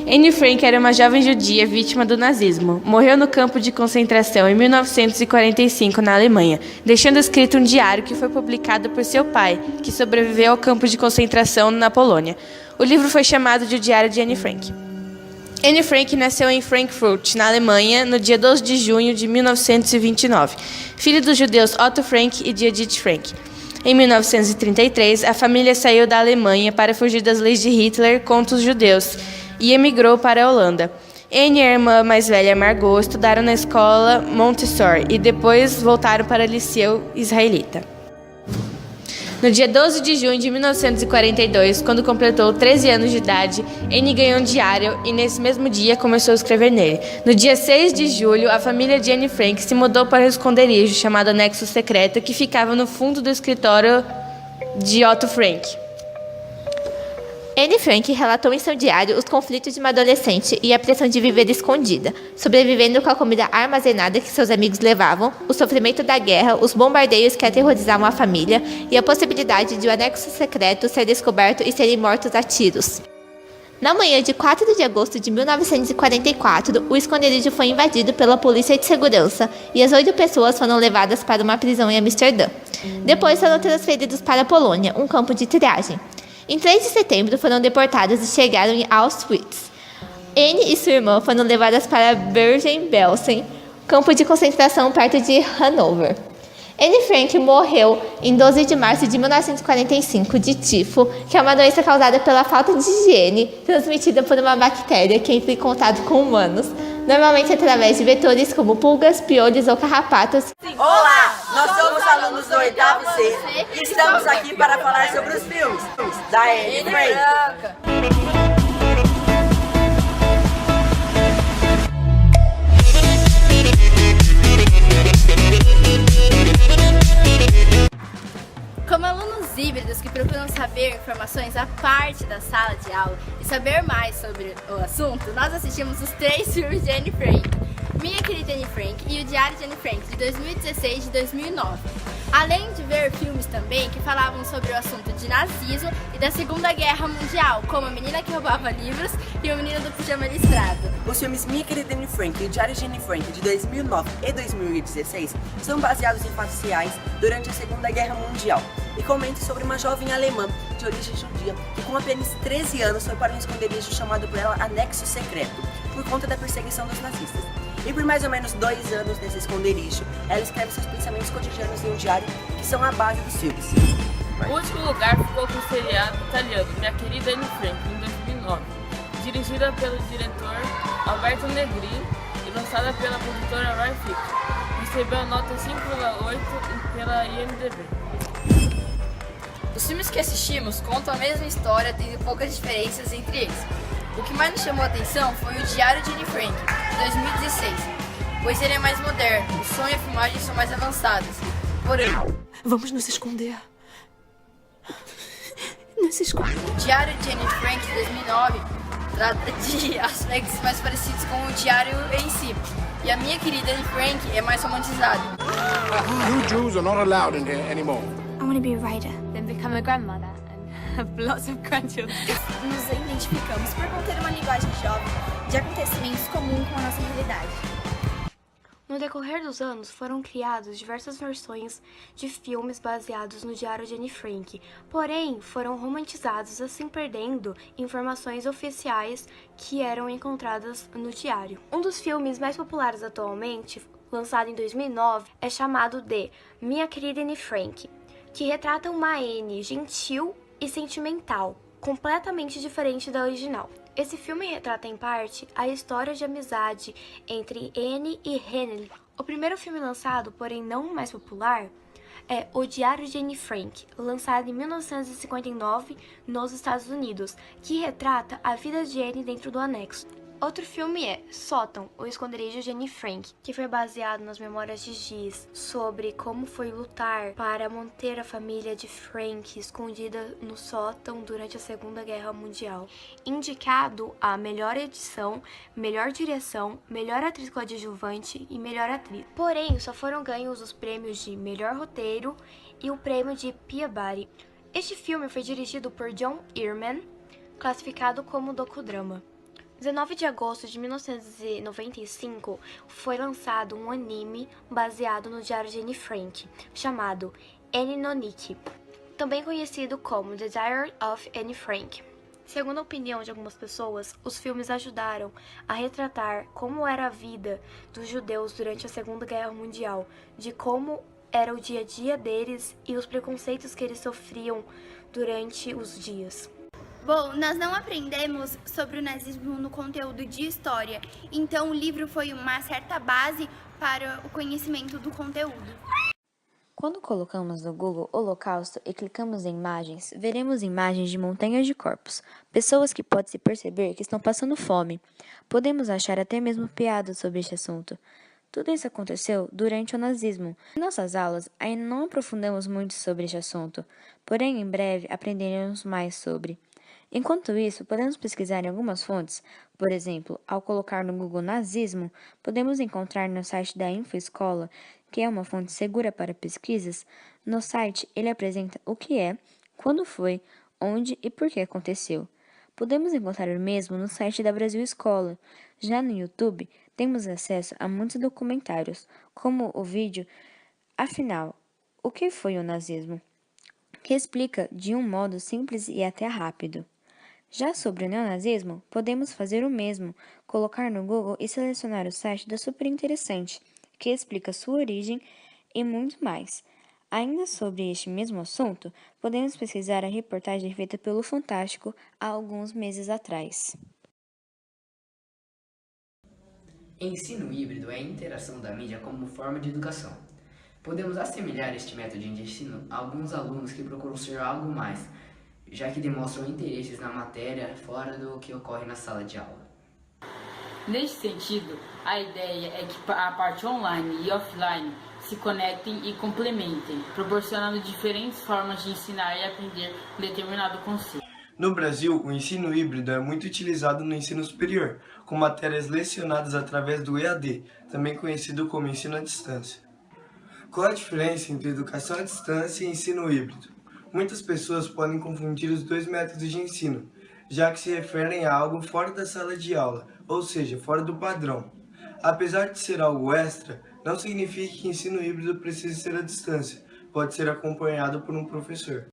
Anne Frank era uma jovem judia vítima do nazismo. Morreu no campo de concentração em 1945, na Alemanha, deixando escrito um diário que foi publicado por seu pai, que sobreviveu ao campo de concentração na Polônia. O livro foi chamado de O Diário de Anne Frank. Anne Frank nasceu em Frankfurt, na Alemanha, no dia 12 de junho de 1929, filho dos judeus Otto Frank e de Edith Frank. Em 1933, a família saiu da Alemanha para fugir das leis de Hitler contra os judeus e emigrou para a Holanda. Anne e a irmã mais velha, Margot, estudaram na escola Montessori e depois voltaram para o Liceu Israelita. No dia 12 de junho de 1942, quando completou 13 anos de idade, Anne ganhou um diário e, nesse mesmo dia, começou a escrever nele. No dia 6 de julho, a família de Anne Frank se mudou para um esconderijo chamado Anexo Secreto, que ficava no fundo do escritório de Otto Frank. Anne Frank relatou em seu diário os conflitos de uma adolescente e a pressão de viver escondida, sobrevivendo com a comida armazenada que seus amigos levavam, o sofrimento da guerra, os bombardeios que aterrorizavam a família e a possibilidade de o anexo secreto ser descoberto e serem mortos a tiros. Na manhã de 4 de agosto de 1944, o esconderijo foi invadido pela polícia de segurança e as 8 pessoas foram levadas para uma prisão em Amsterdã. Depois foram transferidos para a Polônia, um campo de triagem. Em 3 de setembro, foram deportadas e chegaram em Auschwitz. Anne e sua irmã foram levadas para Bergen-Belsen, campo de concentração perto de Hanover. Anne Frank morreu em 12 de março de 1945 de tifo, que é uma doença causada pela falta de higiene, transmitida por uma bactéria que entra em contato com humanos, normalmente através de vetores como pulgas, piolhos ou carrapatos. Olá, nós somos alunos do 8º C e estamos aqui para falar sobre os filmes da Anne Frank. Como alunos híbridos que procuram saber informações à parte da sala de aula e saber mais sobre o assunto, nós assistimos os 3 filmes de Anne Frank, Minha Querida Anne Frank e O Diário de Anne Frank, de 2016 e de 2009. Além de ver filmes também que falavam sobre o assunto de nazismo e da Segunda Guerra Mundial, como A Menina que Roubava Livros e O Menino do Pijama Listrado. Os filmes Minha Querida Anne Frank e O Diário de Anne Frank, de 2009 e 2016, são baseados em fatos reais durante a Segunda Guerra Mundial e comentam sobre uma jovem alemã de origem judia que com apenas 13 anos foi para um esconderijo chamado por ela Anexo Secreto, por conta da perseguição dos nazistas. E por mais ou menos 2 anos nesse esconderijo, ela escreve seus pensamentos cotidianos em um diário que são a base dos filmes. O último lugar ficou com o seriado italiano Minha Querida Anne Frank, em 2009, dirigida pelo diretor Alberto Negri e lançada pela produtora Rai Fiction. Recebeu a nota 5,8 pela IMDb. Os filmes que assistimos contam a mesma história, tendo poucas diferenças entre eles. O que mais nos chamou a atenção foi O Diário de Anne Frank, de 2016, pois ele é mais moderno, o som e a filmagem são mais avançados. Porém, Vamos nos esconder. O Diário de Anne Frank, de 2009, trata de aspectos mais parecidos com o diário em si. E A Minha Querida Anne Frank é mais romantizado. You Jews are not allowed in here anymore. I want to be a writer, then become a grandmother and have lots of grandchildren. Nos identificamos por conter uma linguagem jovem de acontecimentos comuns com a nossa realidade. No decorrer dos anos, foram criadas diversas versões de filmes baseados no Diário de Anne Frank, porém foram romantizados, assim perdendo informações oficiais que eram encontradas no diário. Um dos filmes mais populares atualmente, lançado em 2009, é chamado de Minha Querida Anne Frank, que retrata uma Anne gentil e sentimental, completamente diferente da original. Esse filme retrata em parte a história de amizade entre Anne e Henry. O primeiro filme lançado, porém não mais popular, é O Diário de Anne Frank, lançado em 1959 nos Estados Unidos, que retrata a vida de Anne dentro do anexo. Outro filme é Sótão, o esconderijo de Anne Frank, que foi baseado nas memórias de Giz sobre como foi lutar para manter a família de Frank escondida no sótão durante a Segunda Guerra Mundial. Indicado a melhor edição, melhor direção, melhor atriz coadjuvante e melhor atriz. Porém, só foram ganhos os prêmios de melhor roteiro e o prêmio de Peabody. Este filme foi dirigido por John Ehrman, classificado como docudrama. 19 de agosto de 1995, foi lançado um anime baseado no diário de Anne Frank, chamado Anne no Nikki, também conhecido como The Diary of Anne Frank. Segundo a opinião de algumas pessoas, os filmes ajudaram a retratar como era a vida dos judeus durante a Segunda Guerra Mundial, de como era o dia a dia deles e os preconceitos que eles sofriam durante os dias. Bom, nós não aprendemos sobre o nazismo no conteúdo de história, então o livro foi uma certa base para o conhecimento do conteúdo. Quando colocamos no Google Holocausto e clicamos em imagens, veremos imagens de montanhas de corpos, pessoas que pode-se perceber que estão passando fome. Podemos achar até mesmo piadas sobre este assunto. Tudo isso aconteceu durante o nazismo. Em nossas aulas, ainda não aprofundamos muito sobre este assunto, porém em breve aprenderemos mais sobre. Enquanto isso, podemos pesquisar em algumas fontes. Por exemplo, ao colocar no Google nazismo, podemos encontrar no site da InfoEscola, que é uma fonte segura para pesquisas. No site, ele apresenta o que é, quando foi, onde e por que aconteceu. Podemos encontrar o mesmo no site da Brasil Escola. Já no YouTube, temos acesso a muitos documentários, como o vídeo Afinal, o que foi o nazismo?, que explica de um modo simples e até rápido. Já sobre o neonazismo, podemos fazer o mesmo, colocar no Google e selecionar o site da Super Interessante, que explica sua origem e muito mais. Ainda sobre este mesmo assunto, podemos pesquisar a reportagem feita pelo Fantástico há alguns meses atrás. Ensino híbrido é a interação da mídia como forma de educação. Podemos assemelhar este método de ensino a alguns alunos que procuram ser algo mais, já que demonstram interesses na matéria fora do que ocorre na sala de aula. Neste sentido, a ideia é que a parte online e offline se conectem e complementem, proporcionando diferentes formas de ensinar e aprender um determinado conceito. No Brasil, o ensino híbrido é muito utilizado no ensino superior, com matérias lecionadas através do EAD, também conhecido como ensino à distância. Qual a diferença entre educação à distância e ensino híbrido? Muitas pessoas podem confundir os dois métodos de ensino, já que se referem a algo fora da sala de aula, ou seja, fora do padrão. Apesar de ser algo extra, não significa que ensino híbrido precise ser à distância, pode ser acompanhado por um professor.